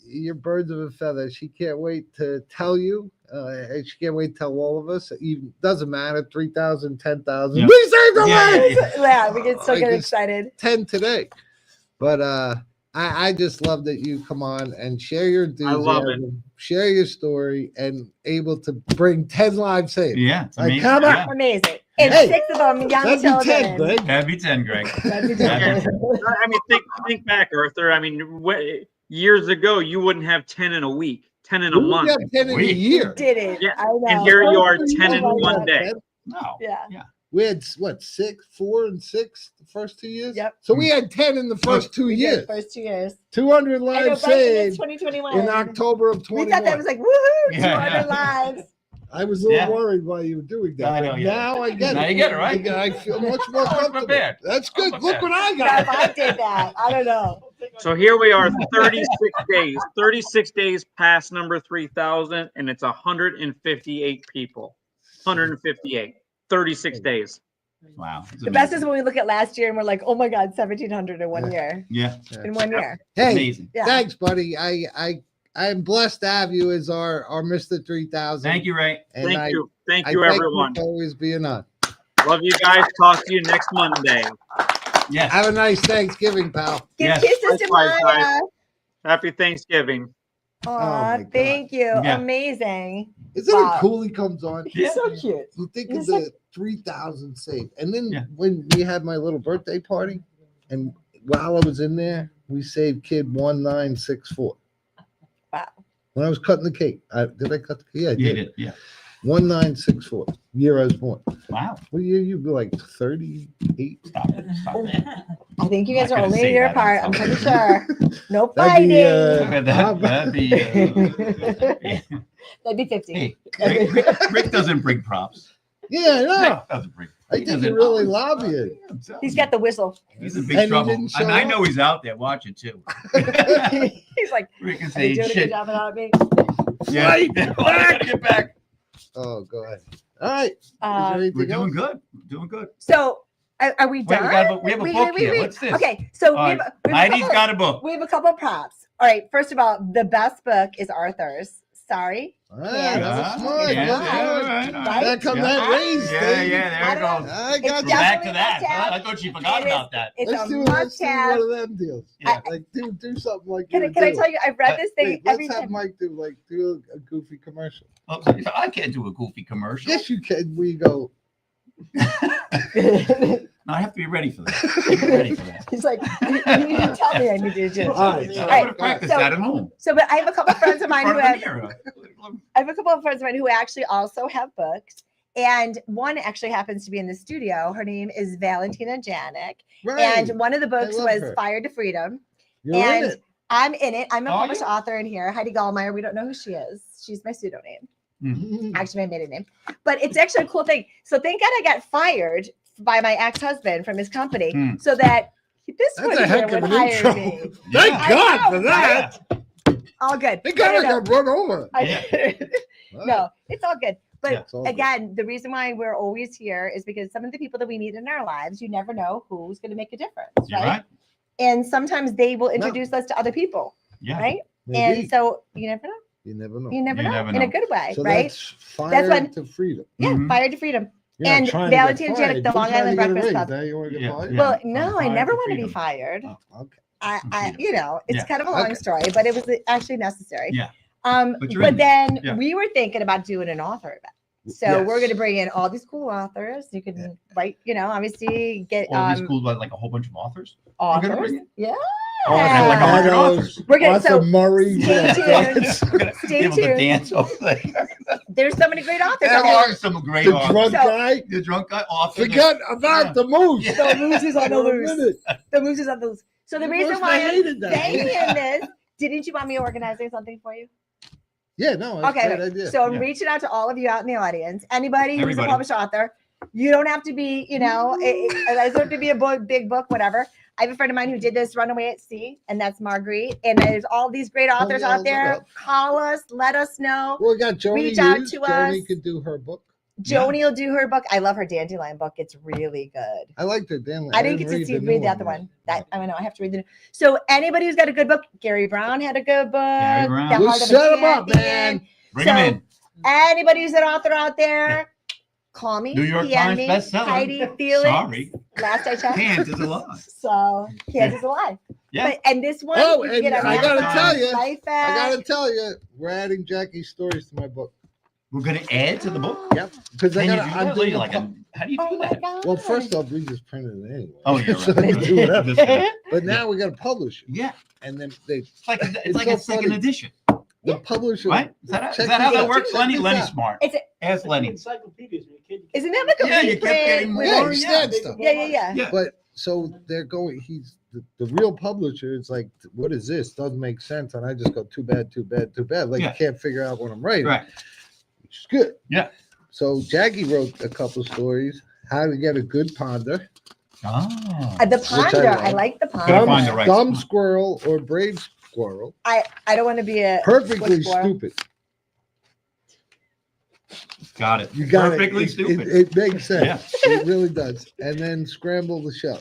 your birds of a feather. She can't wait to tell you. And she can't wait to tell all of us. Even doesn't matter. 3,000, 10,000. Yeah. We saved the Yeah, life. yeah, Yeah, we can still I get just- excited. 10 today. But I just love that you come on and share your I love it. enthusiasm, share your story, and able to bring 10 lives saved. Yeah. It's Like, amazing. come on. Yeah. Amazing. And Hey, 6 of them young That'd be 10, children. Greg. That'd be 10, Greg. That'd be Yeah. 10. I mean, think back, Arthur. I mean, years ago, you wouldn't have 10 in a week, 10 in a We month. have 10 in a We- year. Did it. Yeah, I know. and here you are, 10 Oh in my one God, day. man. No. Yeah. We had what, 4 and 6 the first 2 years? Yep. So we had 10 in the first 2 We did years. First 2 years. 200 I know, lives right? And it's saved 2021. in October of We 21. thought that was like, woohoo, Yeah, 200 yeah. lives. I was a little Yeah. worried while you were doing that. I know, but yeah. Now I get Now it. you get it, right? I feel much more I'm comfortable. prepared. That's good. I'm Look what I Now, if got. I did that, I don't know. So here we are, 36 days past number 3,000, and it's 158 people. 158, 36 days. Wow. It's The best is amazing. when we look at last year and we're like, oh my God, 1,700 in 1 year. Yeah. In 1 year. Hey, Amazing. Yeah. thanks, buddy. I'm blessed to have you as our Mr. 3000. Thank you, Ray. And Thank I, you. Thank I you, thank everyone. you for always being on. Love you guys. Talk to you next Monday. Yes. Have a nice Thanksgiving, pal. Give Yes. kisses to Likewise, Maya. guys. Happy Thanksgiving. my Aw, God. thank you. Yeah. Amazing. Isn't Wow. it cool he comes on? He's Yeah. so cute. You think He's of the 3,000 saved. And then Yeah. when we had my little birthday party, and while I was in there, we saved kid 1964. Wow. When I was cutting the cake, did I cut the cake? Yeah, I You did. did. Yeah. 1964, year I was born. Wow. What year you be like 38? Stop it. Stop it. I think you guys I'm are not gonna only a say year that on apart. I'm pretty television. sure. No That'd be, fighting. That'd be, yeah. That'd be 50. Hey, Rick doesn't bring props. Yeah, I know. Rick doesn't bring. I he think doesn't- you're really oh, lobbying. I'm telling He's you. got the whistle. He's in And big he trouble. didn't show And I up? know he's out there watching too. He's like, Rick is are you saying doing a good shit. job without me? Yeah. Right, I gotta get back. Oh, go ahead. All right. Is there Um, anything We're doing else? good. We're doing good. so, are we Wait, done? we have a book here. What's this? Okay, so All we have, right. we have a Heidi's couple- got a book. We have a couple of props. All right. First of all, the best book is Arthur's. Sorry. All right, that was smart. Yeah, That's yeah, good. right, all right. That come Yeah. that raise, Yeah, baby. yeah, there I it don't goes. I It's got We're you. back to definitely that. must-have. I thought she forgot It is- about that. It's Let's a do must-have. one of them deals. Yeah. Like do something like Can I tell you? I've read this thing Wait, every let's have time. Mike do a goofy commercial. Oh, I can't do a goofy commercial. Yes, you can. We go. No, I have to be ready for that. I'm ready for that. He's like, you didn't tell me I needed to. All right, I'm all going right. to practice So- that at home. So, but I have a couple of friends of mine In who front have. of the mirror. I have a couple of friends of mine who actually also have books. And one actually happens to be in the studio. Her name is Valentina Janik. Right. And one of the books love was her. Fire to Freedom. You're in and it. I'm in it. I'm a Oh, published yeah. author in here. Heidi Gallmeyer. We don't know who she is. She's my pseudonym. Mhm. Actually, my maiden name. But it's actually a cool thing. So thank God I got fired by my ex-husband from his company Hmm. so that this That's one a here heck of would an hire intro. me. Thank I God know, for that. All good. Thank God I got run over. No, it's all good. But Yeah, it's all good. again, the reason why we're always here is because some of the people that we meet in our lives, you never know who's going to make a difference, You're right? right. And sometimes they will introduce us to other people, Yeah. right? Maybe. And so you never know. You never know. You never You know never in a know. good way, So right? that's fire when- to freedom. Yeah, Mhm. Fire to Freedom. You're not And trying to get Valentina fired. Janik, the You're Long trying Island to get a Breakfast raise. Club. Now you want to get Yeah, fired? yeah. Well, From no, I fire never to want to be freedom. fired. Oh, okay. I you know, it's Yeah. kind of a long Okay. story, but it was actually necessary. Yeah. But But you're in then Yeah. we were thinking about doing an author event. So Yes. we're going to bring in all these cool authors. You can write, obviously get All these cool, like a whole bunch of authors. We're gonna authors. bring in- Yeah. Oh, we're gonna have like 100 Meadows, authors. We're gonna- Arthur so Murray. stay yeah, tuned. dance. We're gonna Stay be able to tuned. dance over there. There's so many great authors. There out there. are some great The authors. drunk So- guy. The drunk guy author. Forgot about Yeah. the moose. Yeah. The moose is on the For a loose. minute. The moose is on the loose. So the You reason must why have I'm hated that. saying this, didn't you want me organizing something for you? Yeah, no, that's Okay, a great idea. so I'm Yeah. reaching out to all of you out in the audience. Anybody who's Everybody. a published author, you don't have to be, it doesn't have to be a book, big book, whatever. I have a friend of mine who did this Runaway at Sea, and that's Marguerite. And there's all these great authors yeah, out look there. up. Call us, let us know. Well, we got Joni. Reach out Hughes. to Joni us. could do her book. Joni will do her book. I love her Dandelion book. It's really good. I liked her. Dan. I didn't get to the new read the other yet. one. That I know I have to read the. So anybody who's got a good book, Gary Brown had a good book. Gary Brown. The Well, Heart of a set 'em up, Champion. man. Bring them So- in. Anybody who's an author out there, call me. New York PM Times me, bestseller. Heidi Felix. Sorry. Last I checked. Can't is a lie. So Kansas is alive. Yeah. But, and this one, Oh, you can and get on I gotta Amazon, tell you, LifeVac. I gotta tell you, we're adding Jackie's stories to my book. We're gonna add to the book. Yep, because I Can you gotta. do I'm that? doing Like how do you Oh do my that? God. well, first off, we just printed it anyway. Oh, yeah, So right. we do whatever. Just- But now we gotta publish it, Yeah, and then they it's like It's it's like so a second funny. edition, the publisher. right? Is that Check how this that out. works, Check Lenny? this Lenny's out. smart. It's Ask Lenny. Encyclopedias, man. Kid, Isn't that like a Yeah, you kept reprint getting with- Yeah, more. you Yeah, said stuff. Yeah. Yeah. But so they're going. He's the real publisher. It's like, what is this? Doesn't make sense. And I just go, too bad, too bad, too bad. Like Yeah. you can't figure out what I'm writing. Right. Which is good. Yeah. So Jackie wrote a couple stories. How to get a good ponder. Oh. The I ponder. I love. like the Gotta ponder. find the right Dumb spot. squirrel or brave squirrel. I don't want to be a Perfectly squirrel. stupid. Got it. You got Perfectly it. stupid. It makes sense. Yeah. It really does. And then scramble the shell.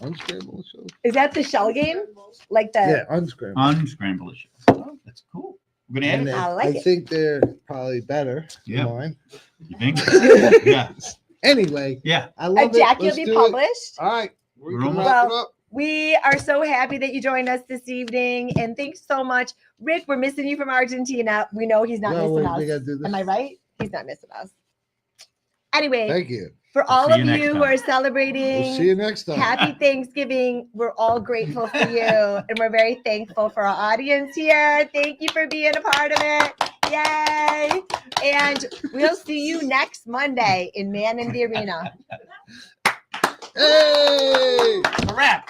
Unscramble the shell. Is that the shell game? Like the Yeah, unscramble. Unscramble it. Oh, that's cool. We're gonna add And it. then I like I it. think they're probably better Yeah. than mine. You think? Yeah. Anyway, Yeah. I love it. Jackie will Let's be do it. published. All right. We We're can almost- wrap it Well, up. We are so happy that you joined us this evening, and thanks so much, Rick. We're missing you from Argentina. We know he's not No, missing we us. gotta do this. Am I right? He's not missing us. Anyway, Thank you. for all see of you next you who time. are We'll see celebrating you next time. Happy Thanksgiving, we're all grateful for you, and we're very thankful for our audience here. Thank you for being a part of it. Yay! And we'll see you next Monday in Man in the Arena. Hey! A wrap.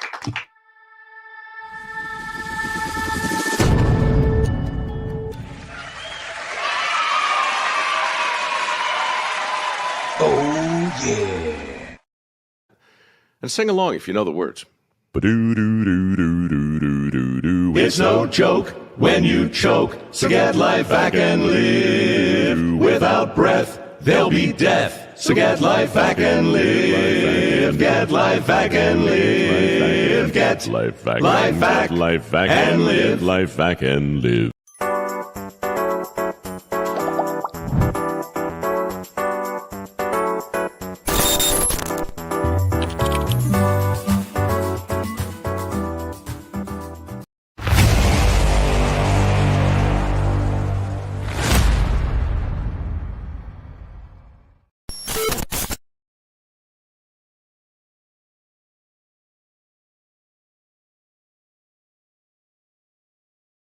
and sing along if you know the words. It's no joke when you choke, so get LifeVac and live. Without breath, there'll be death. So get LifeVac and live. Get LifeVac and live. Get LifeVac and live. LifeVac and live.